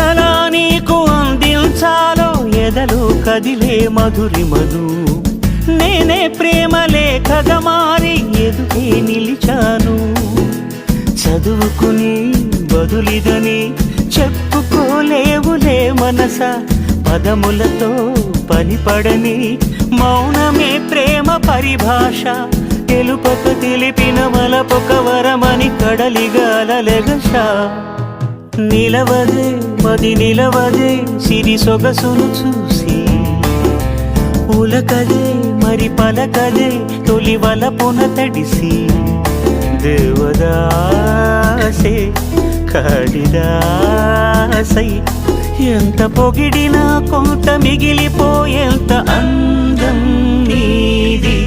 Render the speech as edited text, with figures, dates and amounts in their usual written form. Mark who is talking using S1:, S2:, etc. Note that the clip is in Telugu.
S1: ఎలా నీకు అందించాలో ఎదలో కదిలే మధురిమను నేనే ప్రేమ లేఖగా మారి ఎదుటే నిలిచాను. చదువుకుని బదులిదని చెప్పుకోలేవులే మనస, పదములతో పనిపడని మౌనమే ప్రేమ పరిభాష. తెలుపక తెలిపిన వలపొక వరమని కడలిగాలెగష. నిలవదే మది నిలవదే సిరి సొగసును చూసి, ఉలకదే మరి పలకదే తొలి వలపున తడిసి. దేవదాసే కాళిదాసై ఎంత పొగిడినా కొంత మిగిలిపోయేంత అందం నీది.